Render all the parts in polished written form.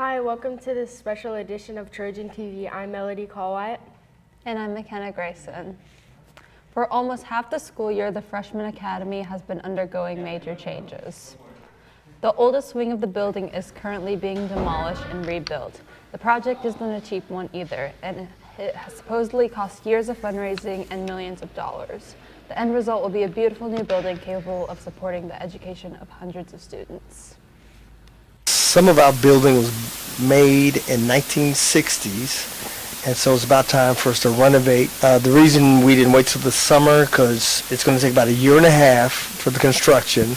Hi, welcome to this special edition of Trojan TV. I'm Melody Colwyatt. And I'm McKenna Grayson. For almost half the school year, the Freshman Academy has been undergoing major changes. The oldest wing of the building is currently being demolished and rebuilt. The project isn't a cheap one either, and it has supposedly cost years of fundraising and millions of dollars. The end result will be a beautiful new building capable of supporting the education of hundreds of students. Some of our building was made in 1960s, and so it's about time for us to renovate. The reason we didn't wait till the summer, because it's going to take about a year and a half for the construction.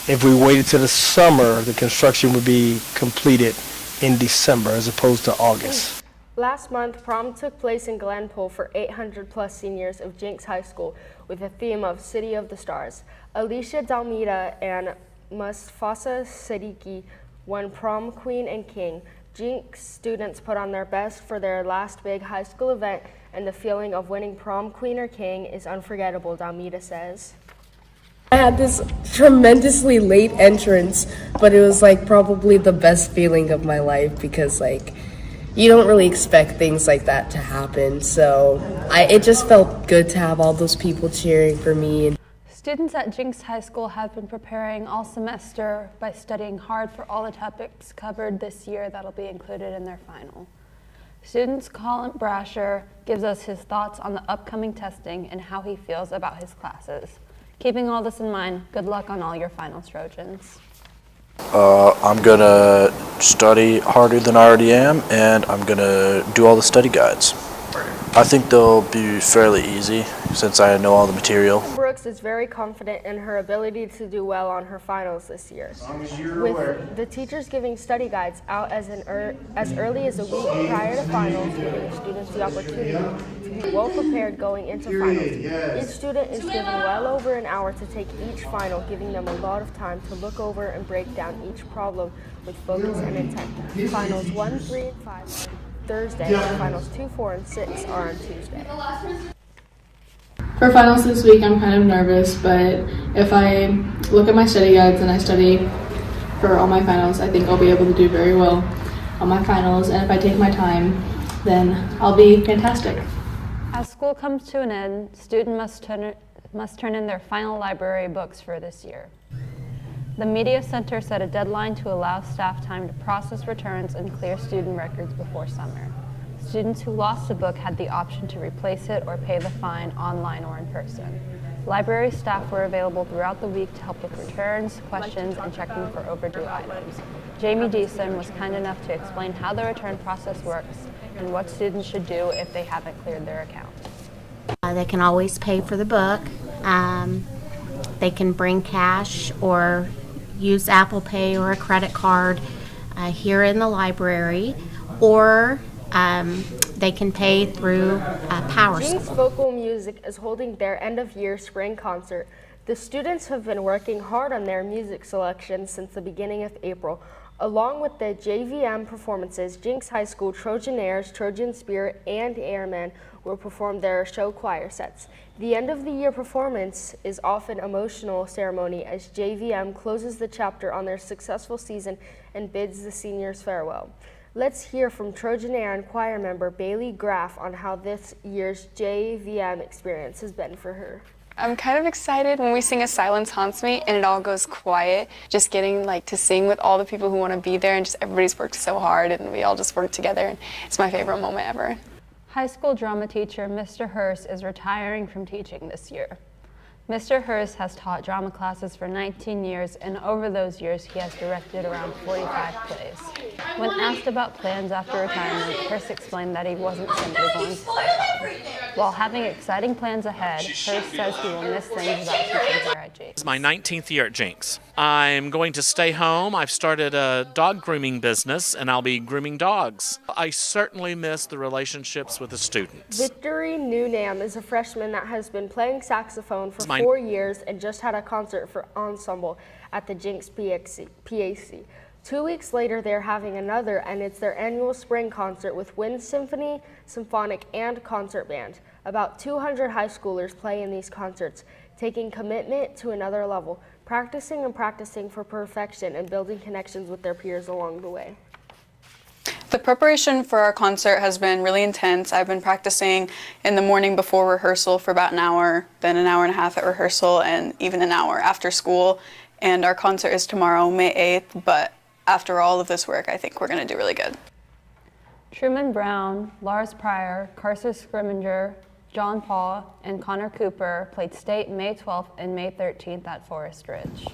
If we waited till the summer, the construction would be completed in December as opposed to August. Last month, prom took place in Glenpool for 800 plus seniors of Jenks High School with a theme of City of the Stars. Alicia Dalmida and Mustapha Siddiqui won prom queen and king. Jenks students put on their best for their last big high school event, and the feeling of winning prom queen or king is unforgettable, Dalmida says. I had this tremendously late entrance, but it was like probably the best feeling of my life because you don't really expect things like that to happen. So it just felt good to have all those people cheering for me. Students at Jenks High School have been preparing all semester by studying hard for all the topics covered this year that'll be included in their final. Student Colin Brasher gives us his thoughts on the upcoming testing and how he feels about his classes. Keeping all this in mind, good luck on all your finals, Trojans. I'm gonna study harder than I already am, and I'm gonna do all the study guides. I think they'll be fairly easy since I know all the material. Brooks is very confident in her ability to do well on her finals this year. With the teachers giving study guides out as early as a week prior to finals, giving students the opportunity to be well prepared going into finals. Each student is given well over an hour to take each final, giving them a lot of time to look over and break down each problem with focus and intent. Finals 1, 3, and 5 are Thursday, and finals 2, 4, and 6 are on Tuesday. For finals this week, I'm kind of nervous, but if I look at my study guides and I study for all my finals, I think I'll be able to do very well on my finals, and if I take my time, then I'll be fantastic. As school comes to an end, students must turn in their final library books for this year. The Media Center set a deadline to allow staff time to process returns and clear student records before summer. Students who lost a book had the option to replace it or pay the fine online or in person. Library staff were available throughout the week to help with returns, questions, and checking for overdue items. Jamie Deason was kind enough to explain how the return process works and what students should do if they haven't cleared their account. They can always pay for the book. They can bring cash or use Apple Pay or a credit card here in the library, or they can pay through PowerSchool. Jenks Vocal Music is holding their end-of-year spring concert. The students have been working hard on their music selection since the beginning of April. Along with the JVM performances, Jenks High School Trojanaires, Trojan Spirit, and Airmen will perform their show choir sets. The end-of-the-year performance is often an emotional ceremony as JVM closes the chapter on their successful season and bids the seniors farewell. Let's hear from Trojanaire and choir member Bailey Graff on how this year's JVM experience has been for her. I'm kind of excited when we sing A Silence Haunts Me and it all goes quiet. Just getting to sing with all the people who want to be there, and just everybody's worked so hard and we all just work together, and it's my favorite moment ever. High school drama teacher Mr. Hurst is retiring from teaching this year. Mr. Hurst has taught drama classes for 19 years, and over those years he has directed around 45 plays. When asked about plans after retirement, Hurst explained that he wasn't simply going to stay. While having exciting plans ahead, Hurst says he will miss things about teaching here at Jenks. It's my 19th year at Jenks. I'm going to stay home. I've started a dog grooming business, and I'll be grooming dogs. I certainly miss the relationships with the students. Victory Newnam is a freshman that has been playing saxophone for 4 years and just had a concert for ensemble at the Jenks PAC. 2 weeks later, they're having another, and it's their annual spring concert with Wind Symphony, Symphonic, and Concert Band. About 200 high schoolers play in these concerts, taking commitment to another level, practicing and practicing for perfection, and building connections with their peers along the way. The preparation for our concert has been really intense. I've been practicing in the morning before rehearsal for about an hour, then an hour and a half at rehearsal, and even an hour after school. And our concert is tomorrow, May 8th, but after all of this work, I think we're going to do really good. Truman Brown, Lars Pryor, Carson Scrimminger, John Paul, and Connor Cooper played state May 12th and May 13th at Forest Ridge.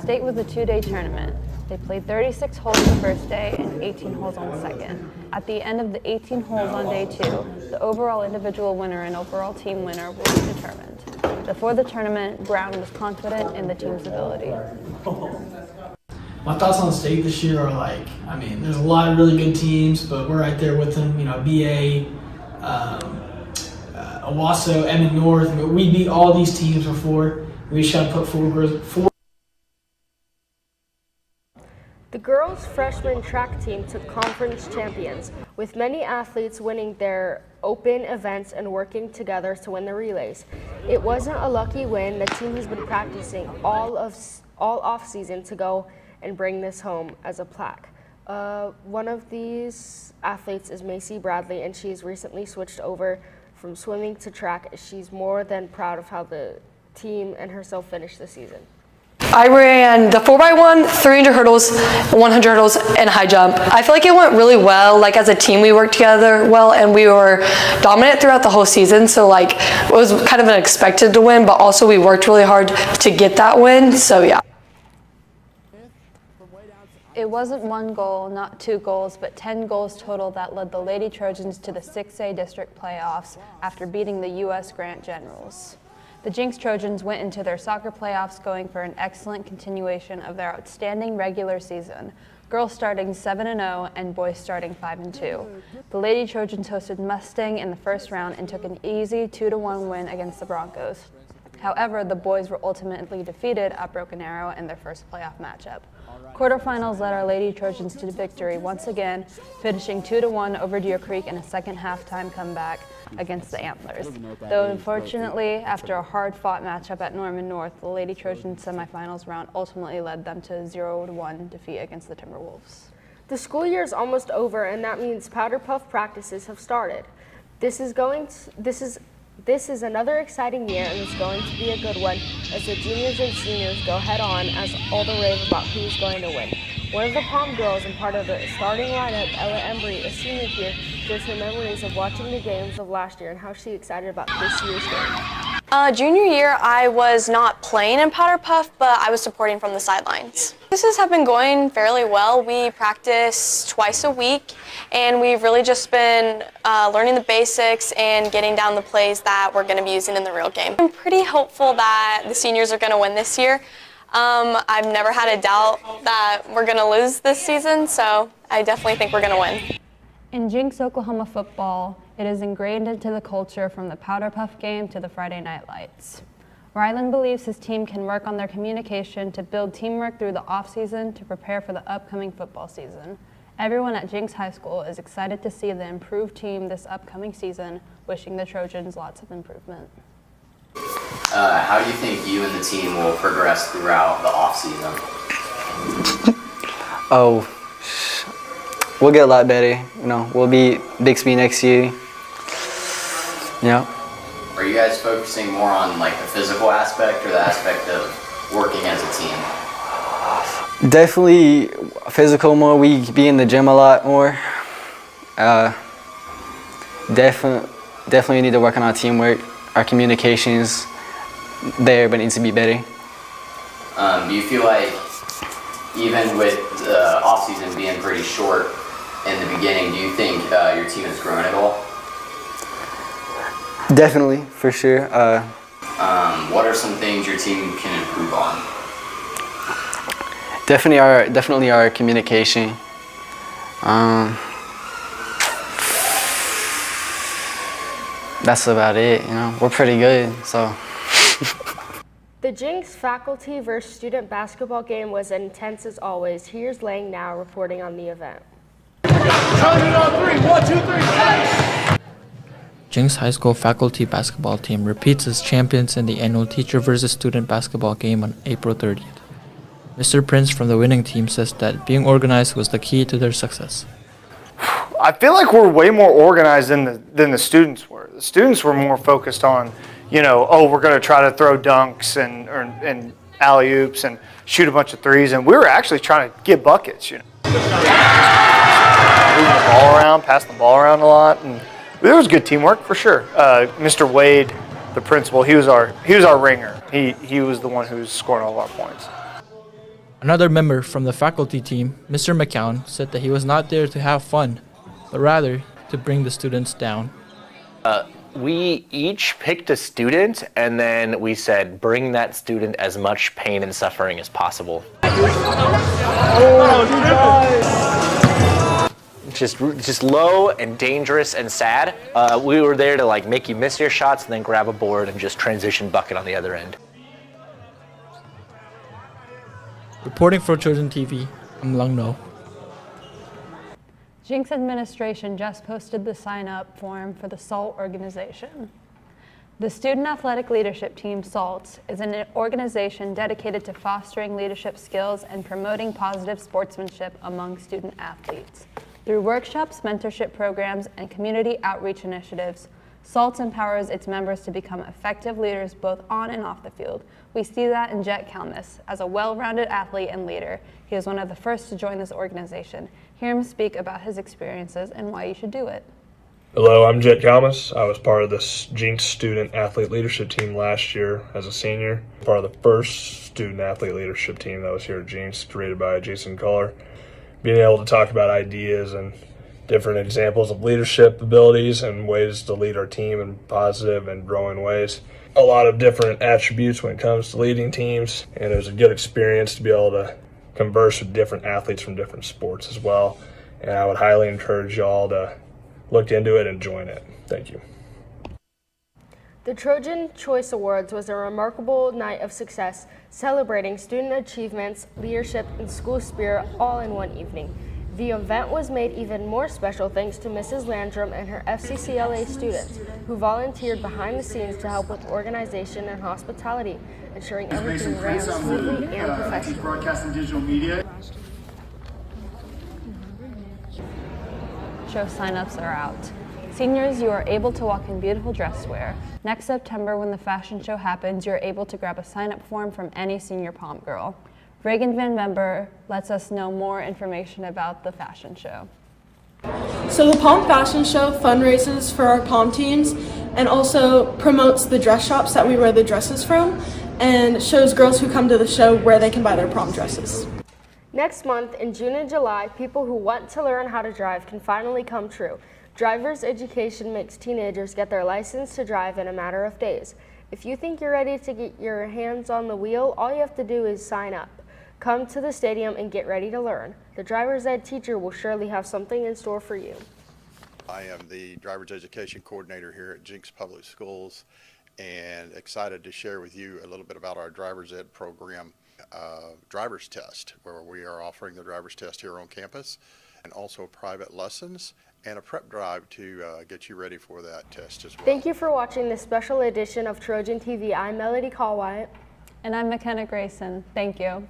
State was a 2-day tournament. They played 36 holes the first day and 18 holes on the second. At the end of the 18 holes on day 2, the overall individual winner and overall team winner will be determined. Before the tournament, Brown was confident in the team's ability. My thoughts on state this year are there's a lot of really good teams, but we're right there with them. BA, Owasso, Emmett North. We beat all these teams before. We just got to put forward. The girls' freshman track team took conference champions, with many athletes winning their open events and working together to win the relays. It wasn't a lucky win. The team has been practicing all off season to go and bring this home as a plaque. One of these athletes is Macy Bradley, and she's recently switched over from swimming to track. She's more than proud of how the team and herself finished the season. I ran the 4x1, 300 hurdles, 100 hurdles, and high jump. I feel like it went really well. As a team, we worked together well, and we were dominant throughout the whole season. So it was kind of unexpected to win, but also we worked really hard to get that win. So yeah. It wasn't one goal, not 2 goals, but 10 goals total that led the Lady Trojans to the 6A district playoffs after beating the U.S. Grant Generals. The Jinx Trojans went into their soccer playoffs going for an excellent continuation of their outstanding regular season, girls starting 7-0 and boys starting 5-2. The Lady Trojans hosted Mustang in the first round and took an easy 2-1 win against the Broncos. However, the boys were ultimately defeated at Broken Arrow in their first playoff matchup. Quarterfinals led our Lady Trojans to victory once again, finishing 2-1 over Deer Creek in a second halftime comeback against the Antlers. Though unfortunately, after a hard-fought matchup at Norman North, the Lady Trojans semifinals round ultimately led them to a 0-1 defeat against the Timberwolves. The school year is almost over, and that means Powder Puff practices have started. This is another exciting year, and it's going to be a good one as the juniors and seniors go head-on as all the rave about who's going to win. One of the Palm girls and part of the starting lineup, Ella Embry, a senior here, shares her memories of watching the games of last year and how she's excited about this year's game. Junior year, I was not playing in Powder Puff, but I was supporting from the sidelines. Practices have been going fairly well. We practice twice a week, and we've really just been learning the basics and getting down the plays that we're going to be using in the real game. I'm pretty hopeful that the seniors are going to win this year. I've never had a doubt that we're going to lose this season, so I definitely think we're going to win. In Jinx Oklahoma football, it is ingrained into the culture from the Powder Puff game to the Friday Night Lights. Ryland believes his team can work on their communication to build teamwork through the off-season to prepare for the upcoming football season. Everyone at Jinx High School is excited to see the improved team this upcoming season, wishing the Trojans lots of improvement. How do you think you and the team will progress throughout the off-season? We'll get a lot better. We'll be Bixby next year. Yeah. Are you guys focusing more on the physical aspect or the aspect of working as a team? Definitely physical more. We be in the gym a lot more. Definitely need to work on our teamwork. Our communications there, but it needs to be better. Do you feel like even with the off-season being pretty short in the beginning, do you think your team has grown at all? Definitely, for sure. What are some things your team can improve on? Definitely our communication. That's about it. We're pretty good. So. The Jinx faculty versus student basketball game was intense as always. Here's Lang now reporting on the event. Jinx High School faculty basketball team repeats as champions in the annual teacher versus student basketball game on April 30th. Mr. Prince from the winning team says that being organized was the key to their success. I feel like we're way more organized than the students were. The students were more focused on, you know, oh, we're going to try to throw dunks and alley-oops and shoot a bunch of threes, and we were actually trying to get buckets, you know. Moving the ball around, passing the ball around a lot, and there was good teamwork for sure. Mr. Wade, the principal, he was our ringer. He was the one who was scoring all of our points. Another member from the faculty team, Mr. McCown, said that he was not there to have fun, but rather to bring the students down. We each picked a student, and then we said, bring that student as much pain and suffering as possible. Just low and dangerous and sad. We were there to like make you miss your shots and then grab a board and just transition bucket on the other end. Reporting for Trojan TV, I'm Lung No. Jinx administration just posted the sign-up form for the SALT organization. The Student Athletic Leadership Team, SALT, is an organization dedicated to fostering leadership skills and promoting positive sportsmanship among student athletes. Through workshops, mentorship programs, and community outreach initiatives, SALT empowers its members to become effective leaders both on and off the field. We see that in Jet Kalmus. As a well-rounded athlete and leader, he was one of the first to join this organization. Hear him speak about his experiences and why you should do it. Hello, I'm Jet Kalmus. I was part of this Jinx Student Athlete Leadership Team last year as a senior. Part of the first Student Athlete Leadership Team that was here at Jinx, created by Jason Culler. Being able to talk about ideas and different examples of leadership abilities and ways to lead our team in positive and growing ways. A lot of different attributes when it comes to leading teams, and it was a good experience to be able to converse with different athletes from different sports as well. And I would highly encourage y'all to look into it and join it. Thank you. The Trojan Choice Awards was a remarkable night of success, celebrating student achievements, leadership, and school spirit all in one evening. The event was made even more special thanks to Mrs. Landrum and her FCCLA students, who volunteered behind the scenes to help with organization and hospitality, ensuring everything ran smoothly and professionally. Broadcast and digital media. Show signups are out. Seniors, you are able to walk in beautiful dress wear. Next September, when the fashion show happens, you're able to grab a sign-up form from any senior pom girl. Reagan Van Member lets us know more information about the fashion show. So the Pom Fashion Show fundraises for our Pom teams and also promotes the dress shops that we wear the dresses from and shows girls who come to the show where they can buy their prom dresses. Next month, in June and July, people who want to learn how to drive can finally come true. Driver's education makes teenagers get their license to drive in a matter of days. If you think you're ready to get your hands on the wheel, all you have to do is sign up. Come to the stadium and get ready to learn. The driver's ed teacher will surely have something in store for you. I am the driver's education coordinator here at Jinx Public Schools and excited to share with you a little bit about our driver's ed program driver's test, where we are offering the driver's test here on campus, and also private lessons and a prep drive to get you ready for that test as well. Thank you for watching this special edition of Trojan TV. I'm Melody Callwyatt. And I'm McKenna Grayson. Thank you.